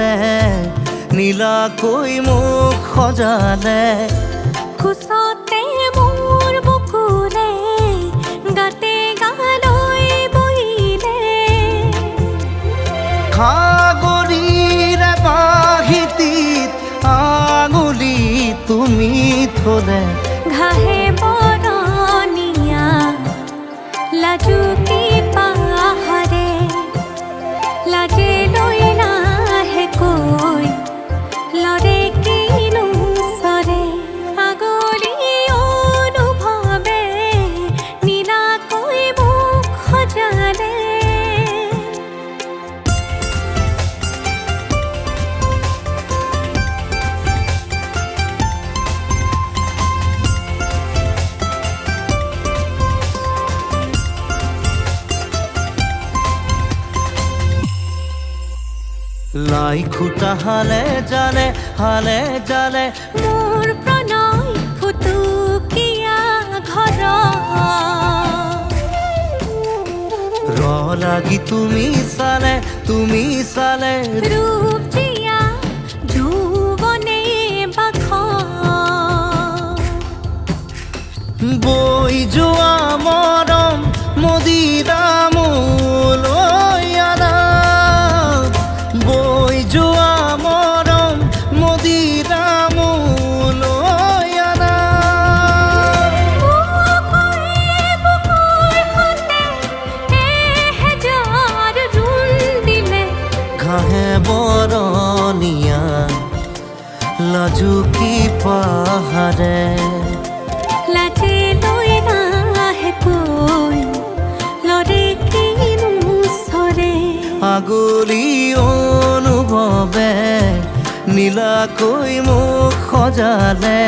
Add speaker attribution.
Speaker 1: অনুভৱে নীলাকৈ মোক সজালে।
Speaker 2: খোজতে মোৰ বুকুৰে গাতে গালৈ বহিলে।
Speaker 1: সাগৰীৰে বাহিতিত আঙুলি তুমি থলে।
Speaker 2: ঘাহে বৰণীয়া লাজুকী পাহাৰে লাজে লৈ লাহেকৈ লৰে কিনো চৰে। আগলি অনুভৱে নীলাকৈ মোক সজালে।
Speaker 1: লাই খুটা হালে জালে
Speaker 2: মোৰ প্ৰণয় ফুটুকীয়া ঘৰ।
Speaker 1: লাগি তুমি চালে
Speaker 2: ৰূপ জীয়া যৌৱনে বাখ।
Speaker 1: বৈ যোৱা মৰম মদিৰা মোলৈ আনা। বৈ যোৱা মৰম মদিৰা মোলৈ আনা। ঘাহে বৰণীয়া লাজুকী পাহাৰে
Speaker 2: লাজে লৈ লাহেকৈ লৰে কিনো চৰে।
Speaker 1: আগলি অনুভৱে নীলাকৈ মোক সজালে।